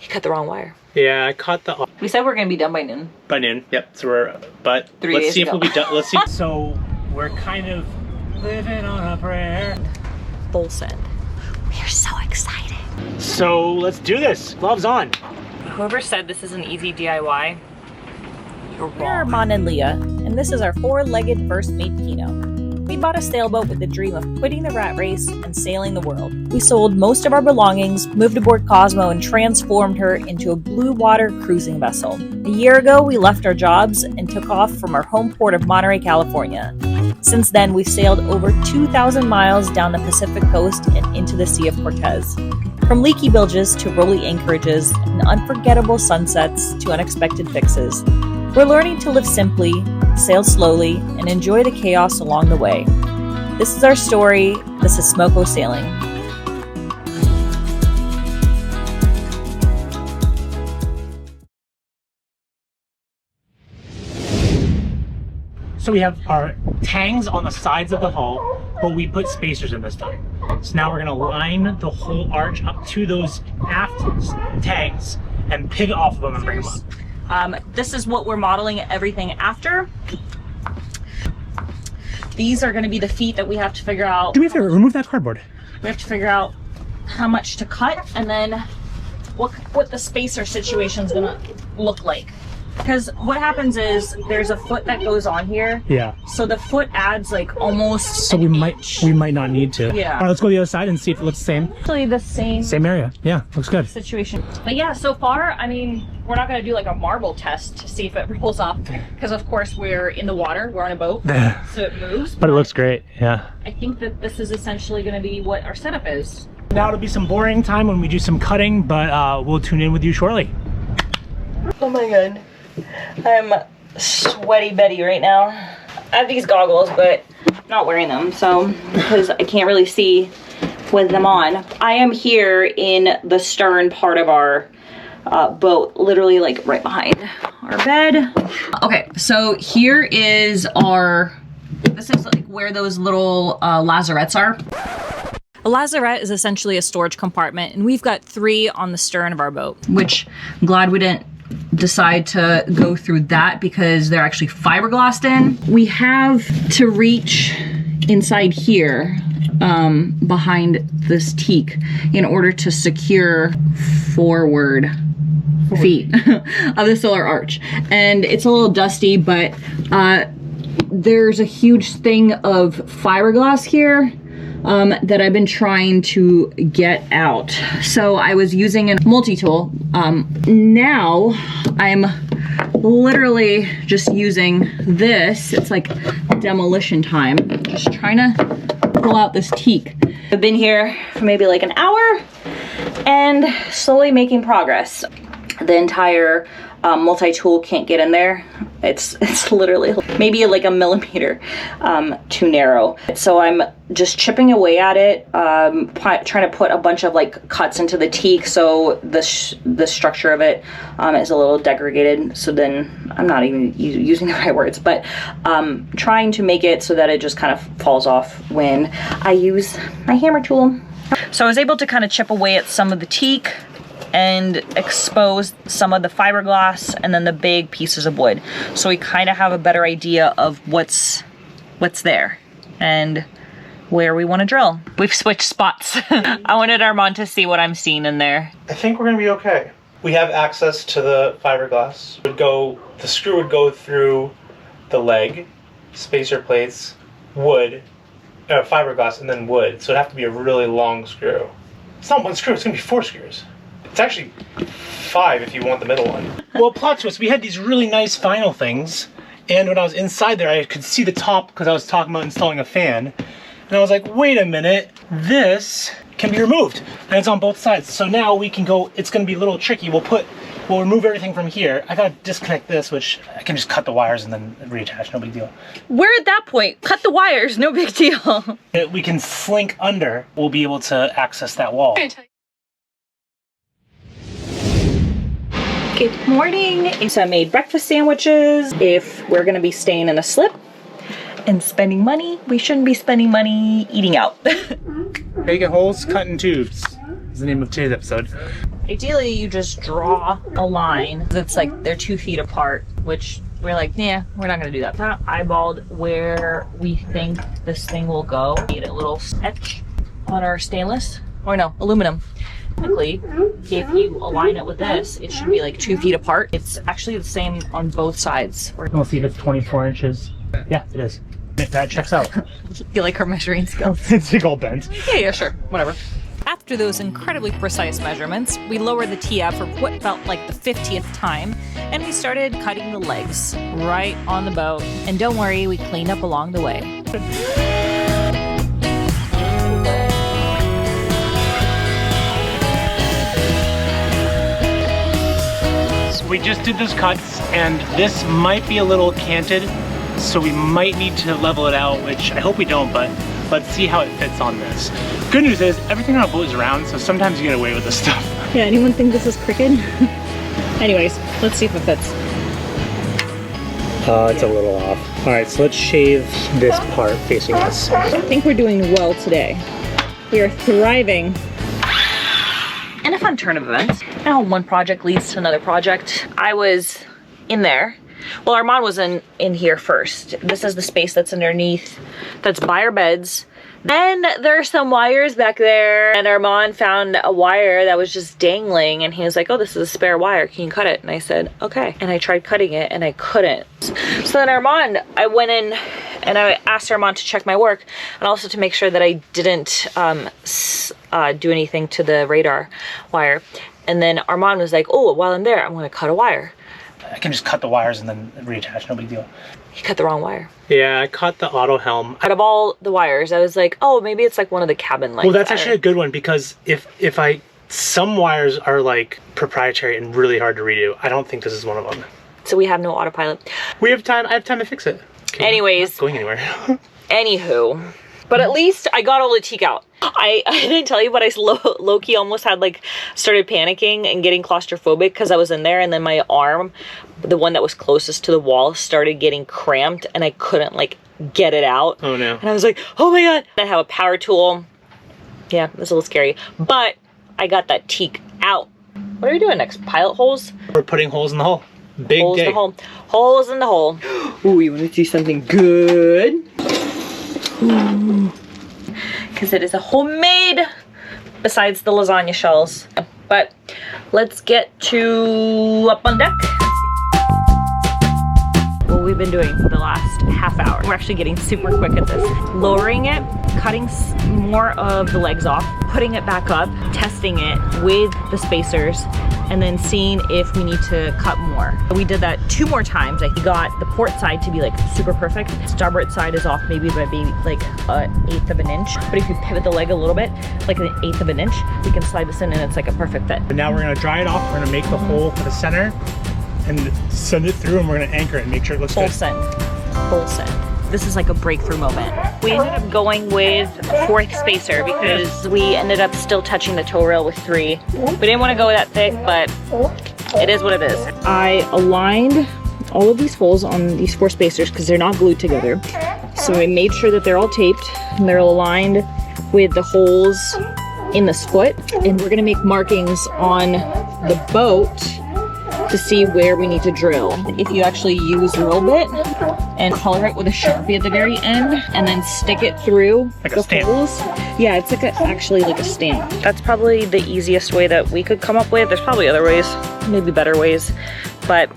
You cut the wrong wire. Yeah, I caught the... We said we're gonna be done by noon. By noon, yep. So we're... But 3 let's days see if ago. we'll be done. Let's see. So we're kind of living on a prayer. Full send. We are so excited. So let's do this. Gloves on. Whoever said this is an easy DIY, you're wrong. We're Armand and Leah, and this is our four-legged first mate Kino. We bought a sailboat with the dream of quitting the rat race and sailing the world. We sold most of our belongings, moved aboard Cosmo, and transformed her into a blue water cruising vessel. A year ago, we left our jobs and took off from our home port of Monterey, California. Since then, we've sailed over 2,000 miles down the Pacific coast and into the Sea of Cortez. From leaky bilges to rolly anchorages and unforgettable sunsets to unexpected fixes, we're learning to live simply, sail slowly, and enjoy the chaos along the way. This is our story. This is Smoko Sailing. So we have our tangs on the sides of the hull, but we put spacers in this time. So now we're gonna line the whole arch up to those aft tangs and pivot off of them and bring them up. This is what we're modeling everything after. These are going to be the feet that we have to figure out. Do me a favor, remove that cardboard. We have to figure out how much to cut and then what the spacer situation is going to look like. Because what happens is there's a foot that goes on here. Yeah. So the foot adds like almost So we might not need to. Yeah. All right, let's go to the other side and see if it looks the same. actually the same Area. Yeah, looks good. situation. But yeah, so far, I mean, we're not going to do like a marble test to see if it rolls off. Because of course we're in the water, we're on a boat, so it moves. But it looks great, yeah. I think that this is essentially going to be what our setup is. Now it'll be some boring time when we do some cutting, but we'll tune in with you shortly. Oh my god. I'm sweaty Betty right now. I have these goggles, but I'm not wearing them, so because I can't really see with them on. I am here in the stern part of our boat, literally like right behind our bed. Okay, so here is this is like where those little lazarettes are. A lazarette is essentially a storage compartment, and we've got 3 on the stern of our boat. Which I'm glad we didn't decide to go through that because they're actually fiberglassed in. We have to reach inside here behind this teak in order to secure forward feet of the solar arch. And it's a little dusty, but there's a huge thing of fiberglass here that I've been trying to get out. So I was using a multi-tool. Now I'm literally just using this. It's like demolition time. Just trying to pull out this teak. I've been here for maybe like an hour and slowly making progress. The entire multi-tool can't get in there. It's literally maybe like a millimeter too narrow. So I'm just chipping away at it, trying to put a bunch of like cuts into the teak so the structure of it is a little degraded. So then I'm not even using the right words, but trying to make it so that it just kind of falls off when I use my hammer tool. So I was able to kind of chip away at some of the teak and expose some of the fiberglass and then the big pieces of wood. So we kind of have a better idea of what's there and where we want to drill. We've switched spots. I wanted Armand to see what I'm seeing in there. I think we're gonna be okay. We have access to the fiberglass. The screw would go through the leg, spacer plates, wood, fiberglass, and then wood. So it'd have to be a really long screw. It's not 1 screw, it's gonna be 4 screws. It's actually 5 if you want the middle one. Well, plot twist, we had these really nice vinyl things, and when I was inside there, I could see the top because I was talking about installing a fan. And I was like, wait a minute, this can be removed. And it's on both sides. So now we can go, it's gonna be a little tricky. We'll remove everything from here. I gotta disconnect this, which I can just cut the wires and then reattach, no big deal. We're at that point. Cut the wires, no big deal. We can slink under, we'll be able to access that wall. Good morning. So I made breakfast sandwiches. If we're gonna be staying in a slip and spending money, we shouldn't be spending money eating out. Bacon holes cut in tubes. is the name of today's episode. Ideally, you just draw a line that's like they're 2 feet apart, which we're like, yeah, we're not gonna do that. Kind of eyeballed where we think this thing will go. Made a little sketch on our stainless, or no, aluminum. Technically, if you align it with this, it should be like 2 feet apart. It's actually the same on both sides. We'll see if it's 24 inches. Yeah, it is. That checks out. You like our measuring skills? It's like all bent. Yeah, sure, whatever. After those incredibly precise measurements, we lowered the TIAB for what felt like the 50th time, and we started cutting the legs right on the boat. And don't worry, we cleaned up along the way. So we just did those cuts, and this might be a little canted, so we might need to level it out, which I hope we don't, but let's see how it fits on this. Good news is, everything on a boat is round, so sometimes you get away with this stuff. Yeah, anyone think this is crooked? Anyways, let's see if it fits. It's a little off. All right, so let's shave this part facing us. I think we're doing well today. We are thriving. And a fun turn of events. Now one project leads to another project. I was in there. Well, Armand was in here first. This is the space that's underneath, that's by our beds. Then there's some wires back there, and Armand found a wire that was just dangling, and he was like, oh, this is a spare wire, can you cut it? And I said, okay. And I tried cutting it, and I couldn't. So then Armand, I went in, and I asked Armand to check my work, and also to make sure that I didn't do anything to the radar wire. And then Armand was like, oh, while I'm there, I'm gonna cut a wire. I can just cut the wires and then reattach, no big deal. He cut the wrong wire. Yeah, I cut the auto helm. Out of all the wires, I was like, oh, maybe it's like one of the cabin lights. Well, that's actually a good one, because some wires are like proprietary and really hard to redo. I don't think this is one of them. So we have no autopilot. We have time, I have time to fix it. Okay, anyways. Not going anywhere. Anywho. But at least I got all the teak out. I didn't tell you, but I low-key almost had started panicking and getting claustrophobic because I was in there, and then my arm, the one that was closest to the wall, started getting cramped and I couldn't get it out. Oh no. And I was like, oh my God. I have a power tool. Yeah, it was a little scary, but I got that teak out. What are we doing next? Pilot holes? We're putting holes in the hull. Big holes day. In the hole. Holes in the hole. Ooh, you want to see something good? Because it is a homemade, besides the lasagna shells. But let's get to up on deck. What we've been doing for the last half hour. We're actually getting super quick at this. Lowering it, cutting more of the legs off, putting it back up, testing it with the spacers, and then seeing if we need to cut more. We did that 2 more times. I got the port side to be super perfect. Starboard side is off maybe by an 1/8 of an inch. But if you pivot the leg a little bit, like 1/8 of an inch, we can slide this in and it's like a perfect fit. And now we're gonna dry it off. We're gonna make the hole for the center and send it through, and we're gonna anchor it and make sure it looks Full good. send. Full send. This is like a breakthrough moment. We ended up going with 4th spacer because we ended up still touching the tow rail with 3. We didn't want to go that thick, but it is what it is. I aligned all of these holes on these 4 spacers because they're not glued together. So I made sure that they're all taped and they're aligned with the holes in the split. And we're gonna make markings on the boat to see where we need to drill. If you actually use a little bit and color it with a Sharpie at the very end and then stick it through like the holes. Yeah, it's actually like a stamp. That's probably the easiest way that we could come up with. There's probably other ways, maybe better ways, but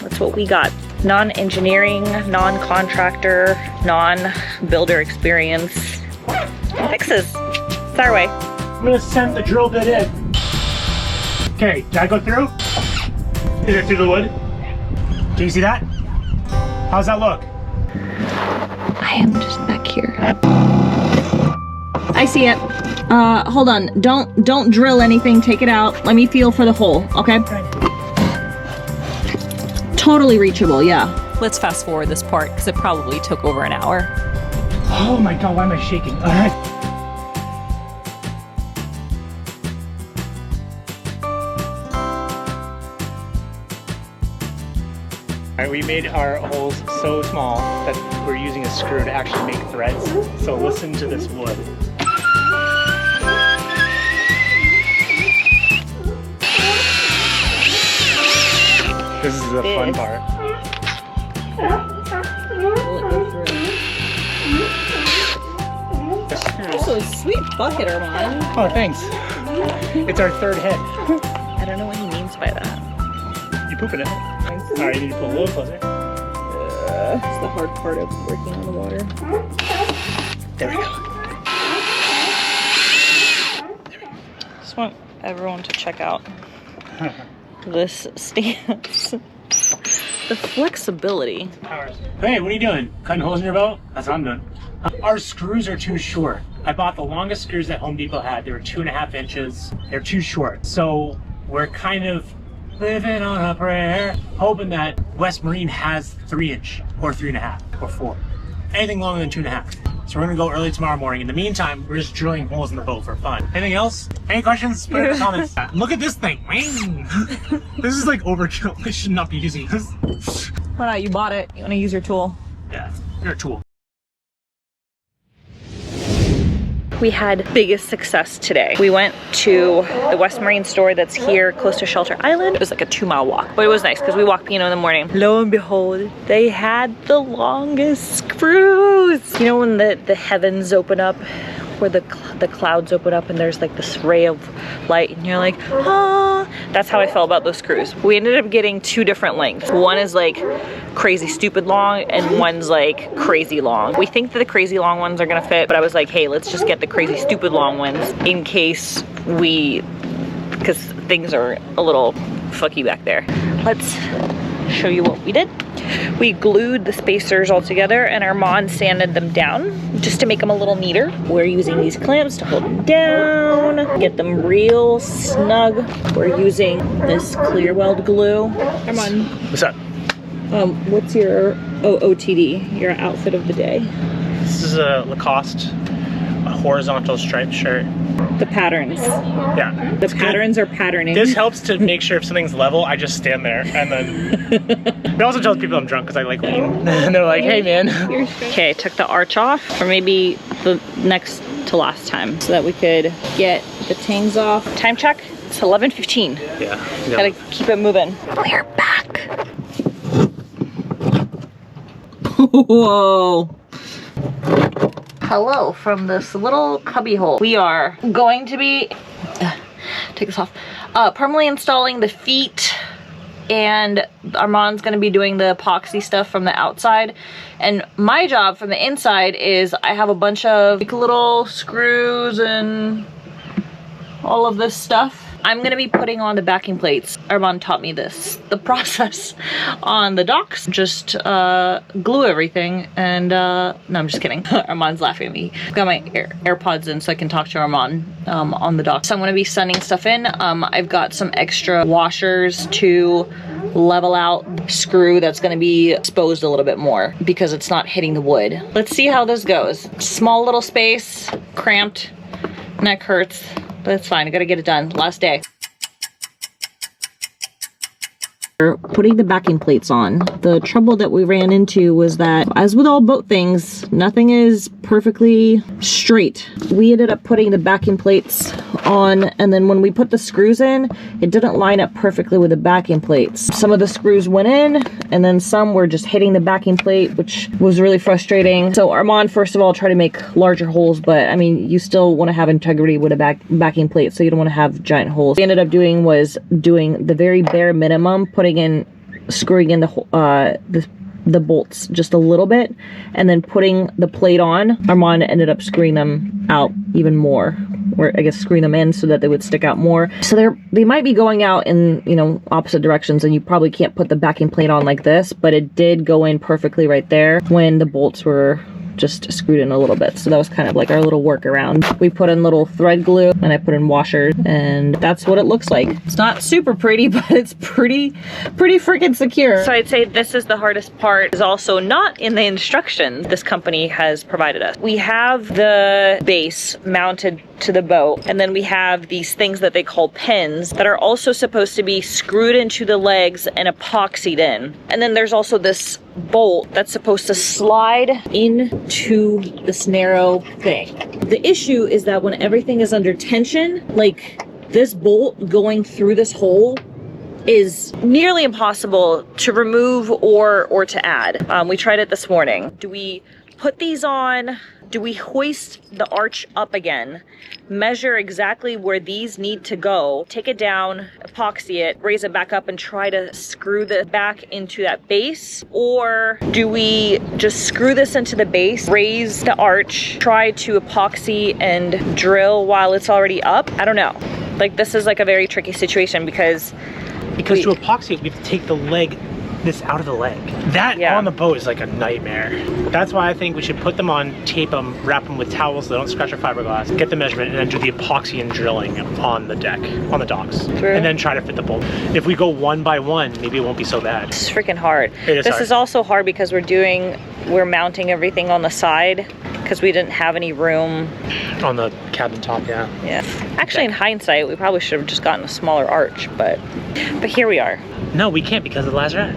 that's what we got. Non-engineering, non-contractor, non-builder experience. Fixes. It's our way. I'm gonna send the drill bit in. Okay, did I go through? Is it through the wood? Do you see that? How's that look? I am just back here. I see it. Hold on. Don't drill anything. Take it out. Let me feel for the hole, okay? Totally reachable, yeah. Let's fast forward this part because it probably took over an hour. Oh my God, why am I shaking? All right. Alright, we made our holes so small that we're using a screw to actually make threads. So listen to this wood. This is the fun part. Also a sweet bucket, Armand. Oh, thanks. It's our third head. I don't know what he means by that. You pooping it? Alright, you need to pull a little closer. It's the hard part of working on the water. There we go. Just want everyone to check out this stance. The flexibility. Hey, what are you doing? Cutting holes in your boat? That's what I'm doing. Our screws are too short. I bought the longest screws that Home Depot had. They were 2.5 inches. They're too short. So we're kind of living on a prayer, hoping that West Marine has 3-inch or 3.5 or 4. Anything longer than 2.5. So we're gonna go early tomorrow morning. In the meantime, we're just drilling holes in the boat for fun. Anything else? Any questions? Put it in the comments. Look at this thing. This is like overkill. I should not be using this. Why not? You bought it. You want to use your tool. Yeah, you're a tool. We had biggest success today. We went to the West Marine store that's here close to Shelter Island. It was like a 2-mile walk, but it was nice because we walked in the morning. Lo and behold, they had the longest screws. You know when the heavens open up, where the clouds open up and there's like this ray of light and you're like, ah. That's how I felt about those screws. We ended up getting 2 different lengths. One is like crazy stupid long and one's like crazy long. We think that the crazy long ones are gonna fit, but I was like, hey, let's just get the crazy stupid long ones in case because things are a little fucky back there. Let's show you what we did. We glued the spacers all together and Armand sanded them down just to make them a little neater. We're using these clamps to hold them down, get them real snug. We're using this clear weld glue. Armand. What's up? What's your OOTD, your outfit of the day? This is a Lacoste, a horizontal striped shirt. The patterns. Yeah. The patterns are patterning. This helps to make sure if something's level, I just stand there and then... It also tells people I'm drunk because I like lean. And they're like, hey man. Okay, took the arch off, or maybe the next to last time, so that we could get the tangs off. Time check, it's 11:15. Yeah. Gotta keep it moving. We're back. Whoa. Hello from this little cubby hole. We are going to be, take this off, permanently installing the feet, and Armand's gonna be doing the epoxy stuff from the outside. And my job from the inside is I have a bunch of like, little screws and all of this stuff. I'm gonna be putting on the backing plates. Armand taught me this, the process on the docks. Just glue everything and, no, I'm just kidding. Armand's laughing at me. I've got my AirPods in so I can talk to Armand on the dock. So I'm gonna be sending stuff in. I've got some extra washers to level out the screw that's gonna be exposed a little bit more because it's not hitting the wood. Let's see how this goes. Small little space, cramped, neck hurts. But it's fine, I gotta get it done. Last day. We're putting the backing plates on. The trouble that we ran into was that, as with all boat things, nothing is perfectly straight. We ended up putting the backing plates on, and then when we put the screws in, it didn't line up perfectly with the backing plates. Some of the screws went in, and then some were just hitting the backing plate, which was really frustrating. So Armand, first of all, tried to make larger holes, but I mean, you still want to have integrity with a backing plate, so you don't want to have giant holes. What we ended up doing was doing the very bare minimum, screwing in the bolts just a little bit, and then putting the plate on. Armand ended up screwing them out even more, or I guess screwing them in so that they would stick out more. So they might be going out in, you know, opposite directions, and you probably can't put the backing plate on like this, but it did go in perfectly right there when the bolts were just screwed in a little bit. So that was kind of like our little workaround. We put in little thread glue and I put in washers, and that's what it looks like. It's not super pretty, but it's pretty freaking secure. So I'd say this is the hardest part. Is also not in the instructions this company has provided us. We have the base mounted to the boat, and then we have these things that they call pins that are also supposed to be screwed into the legs and epoxied in. And then there's also this bolt that's supposed to slide into this narrow thing. The issue is that when everything is under tension, like this bolt going through this hole, is nearly impossible to remove or to add. We tried it this morning. Do we put these on? Do we hoist the arch up again? Measure exactly where these need to go, take it down, epoxy it, raise it back up and try to screw the back into that base? Or do we just screw this into the base, raise the arch, try to epoxy and drill while it's already up? I don't know. Like, this is like a very tricky situation because to epoxy it, we have to take the leg, this out of the leg. That on the boat is like a nightmare. That's why I think we should put them on, tape them, wrap them with towels so they don't scratch our fiberglass, get the measurement, and then do the epoxy and drilling on the deck, on the docks. True. And then try to fit the bolt. If we go one by one, maybe it won't be so bad. It's freaking hard. This is also hard because we're mounting everything on the side because we didn't have any room. On the cabin top, yeah. Yeah. Actually, in hindsight, we probably should have just gotten a smaller arch, but here we are. No, we can't because of the lazarette.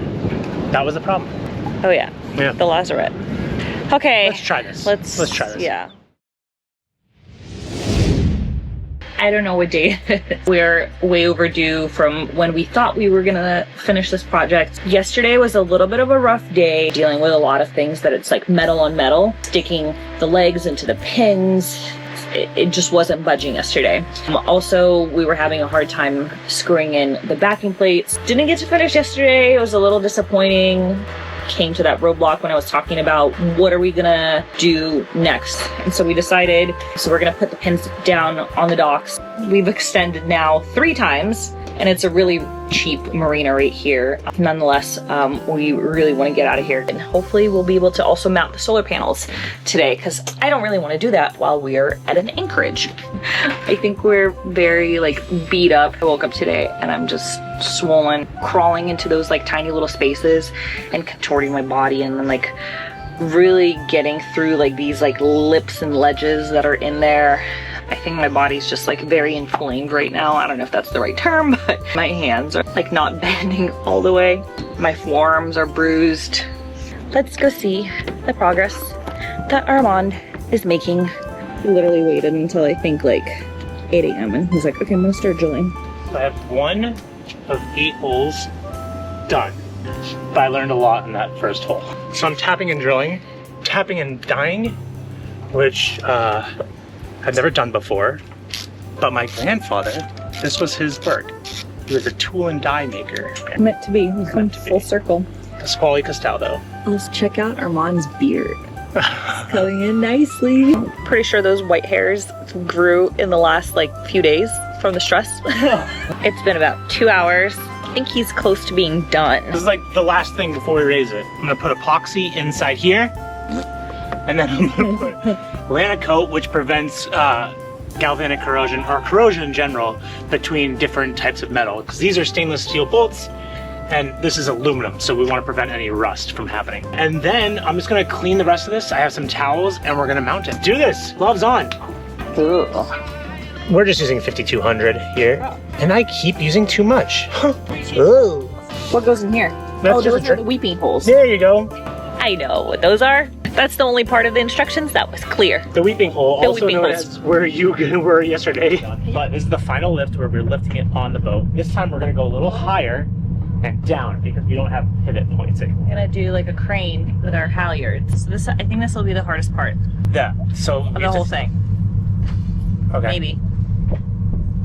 That was the problem. Oh yeah. Yeah. The lazarette. Okay. Let's try this. Let's try this. Yeah. I don't know what day we're way overdue from when we thought we were gonna finish this project. Yesterday was a little bit of a rough day, dealing with a lot of things that it's like metal on metal, sticking the legs into the pins. It just wasn't budging yesterday. Also, we were having a hard time screwing in the backing plates. Didn't get to finish yesterday. It was a little disappointing. Came to that roadblock when I was talking about what are we gonna do next. And so we decided, so we're gonna put the pins down on the docks. We've extended now 3 times, and it's a really cheap marina right here. Nonetheless, we really want to get out of here, and hopefully we'll be able to also mount the solar panels today, because I don't really want to do that while we're at an anchorage. I think we're very like beat up. I woke up today and I'm just swollen, crawling into those like tiny little spaces and contorting my body, and then like really getting through like these like lips and ledges that are in there. I think my body's just like very inflamed right now. I don't know if that's the right term, but my hands are like not bending all the way. My forearms are bruised. Let's go see the progress that Armand is making. He literally waited until I think like 8 a.m. and he's like, okay, I'm gonna start drilling. So I have 1 of 8 holes done, but I learned a lot in that first hole. So I'm tapping and drilling, tapping and dyeing, which I've never done before, but my grandfather, this was his work. He was a tool and die maker. Meant to be. We come full circle. Pasquale Castaldo. Let's check out Armand's beard. It's going in nicely. Pretty sure those white hairs grew in the last like few days from the stress. It's been about 2 hours. I think he's close to being done. This is like the last thing before we raise it. I'm gonna put epoxy inside here, and then I'm gonna put Lanacoat, which prevents galvanic corrosion, or corrosion in general, between different types of metal. Because these are stainless steel bolts, and this is aluminum, so we want to prevent any rust from happening. And then I'm just gonna clean the rest of this. I have some towels, and we're gonna mount it. Do this, gloves on. Ooh. We're just using 5200 here, and I keep using too much. Ooh. What goes in here? That's just those are the weeping holes. There you go. I know what those are. That's the only part of the instructions that was clear. The weeping hole, The also weeping known holes. as where you were yesterday. But this is the final lift where we're lifting it on the boat. This time we're gonna go a little higher and down because we don't have pivot points anymore. We're gonna do like a crane with our halyards. So this, I think this will be the hardest part Yeah, so of the whole thing. Okay. Maybe.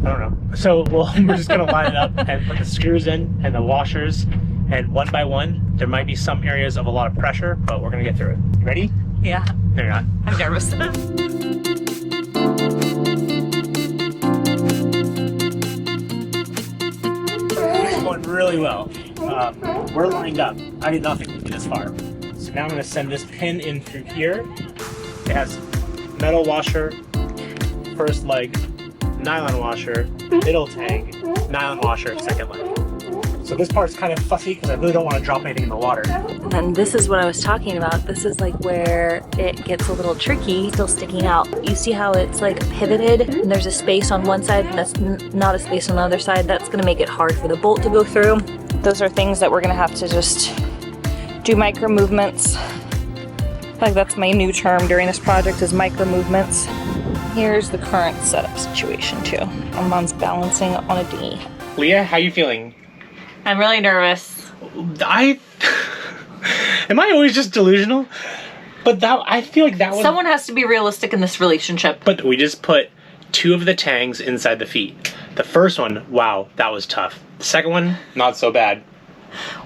I don't know. So we're just gonna line it up and put the screws in and the washers, and one by one, there might be some areas of a lot of pressure, but we're gonna get through it. You ready? Yeah. No, you're not. I'm nervous. It's going really well. We're lined up. I did nothing to get this far. So now I'm gonna send this pin in through here. It has metal washer, first leg, nylon washer, middle tang, nylon washer, second leg. So this part's kind of fussy because I really don't want to drop anything in the water. And this is what I was talking about. This is like where it gets a little tricky, still sticking out. You see how it's like pivoted and there's a space on one side and that's not a space on the other side. That's gonna make it hard for the bolt to go through. Those are things that we're gonna have to just do micro movements. Like that's my new term during this project is micro movements. Here's the current setup situation too. Armand's balancing on a dinghy. Leah, how you feeling? I'm really nervous. Am I always just delusional? But I feel like that was... Someone has to be realistic in this relationship. But we just put 2 of the tangs inside the feet. The first one, wow, that was tough. The second one, not so bad.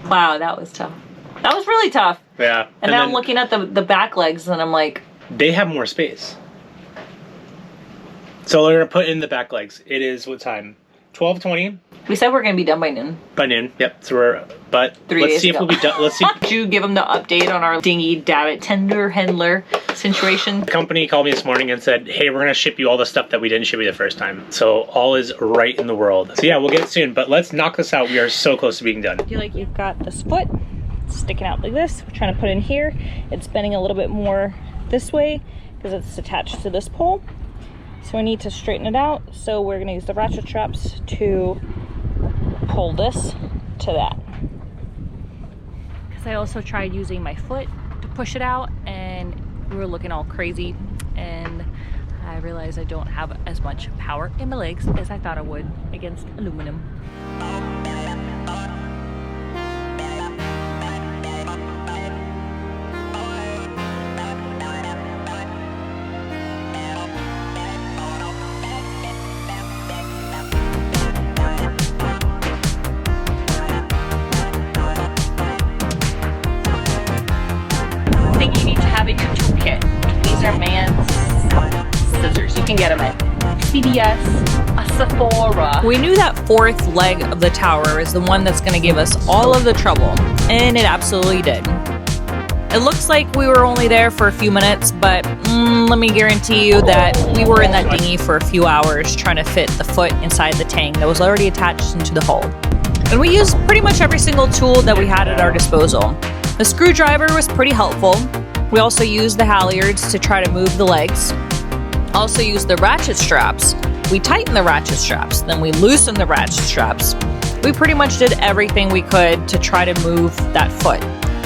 Wow, that was tough. That was really tough. Yeah. And now I'm looking at the back legs and I'm like... They have more space. So we're going to put in the back legs. It is what time? 12:20? We said we're going to be done by noon. By noon, yep. So but 3 let's days see ago. if we'll be done. Let's see. Did you give them the update on our dingy davit tender handler situation? The company called me this morning and said, hey, we're going to ship you all the stuff that we didn't ship you the first time. So all is right in the world. So yeah, we'll get it soon, but let's knock this out. We are so close to being done. I feel like you've got this foot sticking out like this. We're trying to put in here. It's bending a little bit more this way because it's attached to this pole. So I need to straighten it out. So we're gonna use the ratchet straps to pull this to that. Because I also tried using my foot to push it out and we were looking all crazy, and I realized I don't have as much power in my legs as I thought I would against aluminum. These are man's scissors. You can get them at CVS, a Sephora. We knew that 4th leg of the tower is the one that's going to give us all of the trouble, and it absolutely did. It looks like we were only there for a few minutes, but let me guarantee you that we were in that dinghy for a few hours trying to fit the foot inside the tang that was already attached into the hull. And we used pretty much every single tool that we had at our disposal. The screwdriver was pretty helpful. We also used the halyards to try to move the legs. Also used the ratchet straps. We tightened the ratchet straps, then we loosened the ratchet straps. We pretty much did everything we could to try to move that foot,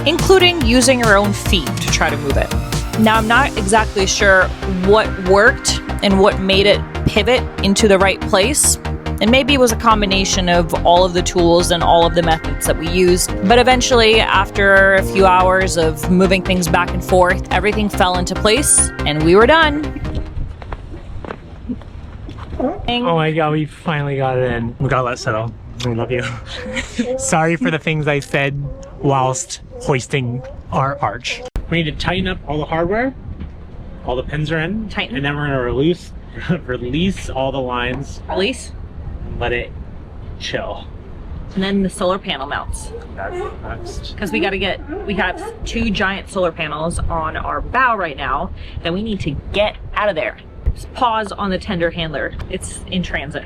including using our own feet to try to move it. Now, I'm not exactly sure what worked and what made it pivot into the right place. And maybe it was a combination of all of the tools and all of the methods that we used. But eventually, after a few hours of moving things back and forth, everything fell into place and we were done. Oh my god, we finally got it in. We gotta let it settle. We love you. Sorry for the things I said whilst hoisting our arch. We need to tighten up all the hardware. All the pins are in. Tighten. And then we're gonna release all the lines. Release. And let it chill. And then the solar panel mounts. That's next. Because we have 2 giant solar panels on our bow right now that we need to get out of there. Just pause on the tender handler. It's in transit.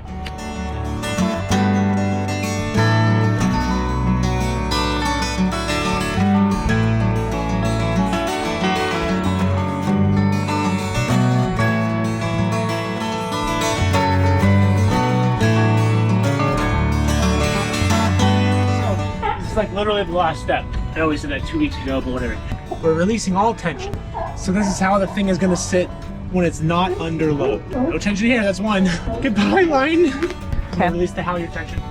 Like literally the last step. I always said that 2 weeks ago, but whatever. We're releasing all tension. So this is how the thing is gonna sit when it's not under load. No tension here, that's 1. Goodbye, line. Okay. Release the halyard tension.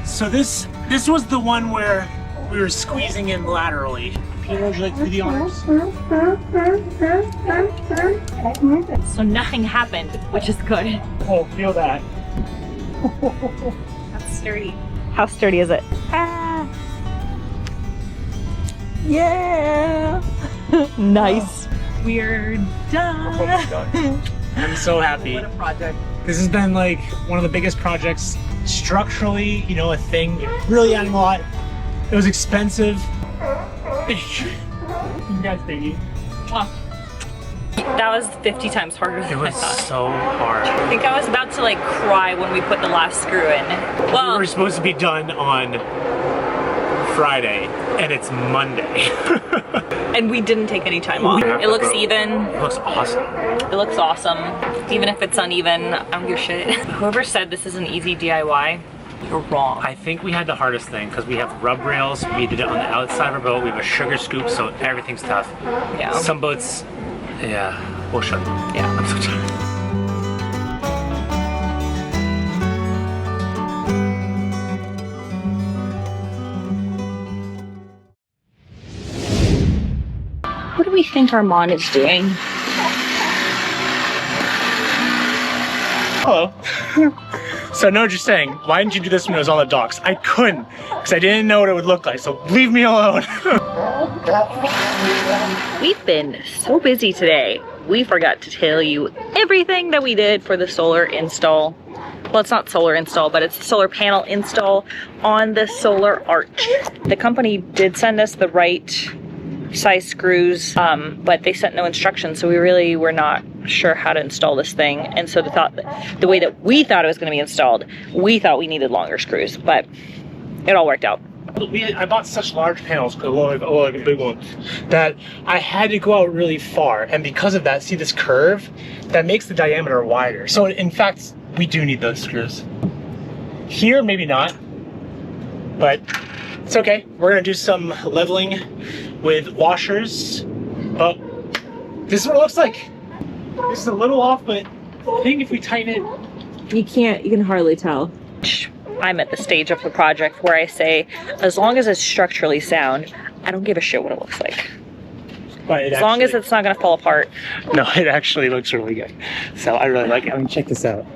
So this was the one where we were squeezing in laterally. Peter, would you like to do the honors? So nothing happened, which is good. Oh, feel that. That's sturdy. How sturdy is it? Ah. Yeah. Nice. We're done. I'm so happy. What a project. This has been like one of the biggest projects structurally, you know, a thing. Really adding a lot. It was expensive. Yes, baby. That was 50 times harder than It I was thought. so hard. I think I was about to like cry when we put the last screw in. Well, We were supposed to be done on Friday, and it's Monday. and we didn't take any time off. It looks even. It looks awesome. It looks awesome. Even if it's uneven, I don't give a shit. Whoever said this is an easy DIY, you're wrong. I think we had the hardest thing because we have rub rails. We did it on the outside of our boat. We have a sugar scoop, so everything's tough. Yeah. Some boats, yeah, we'll show you. Yeah. I'm so tired. we think Armand is doing? Hello. So I know what you're saying. Why didn't you do this when it was on the docks? I couldn't, because I didn't know what it would look like, so leave me alone. We've been so busy today. We forgot to tell you everything that we did for the solar install. Well, it's not solar install, but it's a solar panel install on the solar arch. The company did send us the right size screws, but they sent no instructions, so we really were not sure how to install this thing. And so the way that we thought it was going to be installed, we thought we needed longer screws, but it all worked out. I bought such large panels, like a big one, that I had to go out really far, and because of that, see this curve? That makes the diameter wider. So in fact, we do need those screws. Here, maybe not, but it's okay. We're gonna do some leveling with washers. Oh, this is what it looks like. This is a little off, but I think if we tighten it, You can hardly tell. I'm at the stage of the project where I say, as long as it's structurally sound, I don't give a shit what it looks like. but As long as it's not gonna fall apart. no, it actually looks really good. So I really like it. I mean, check this out.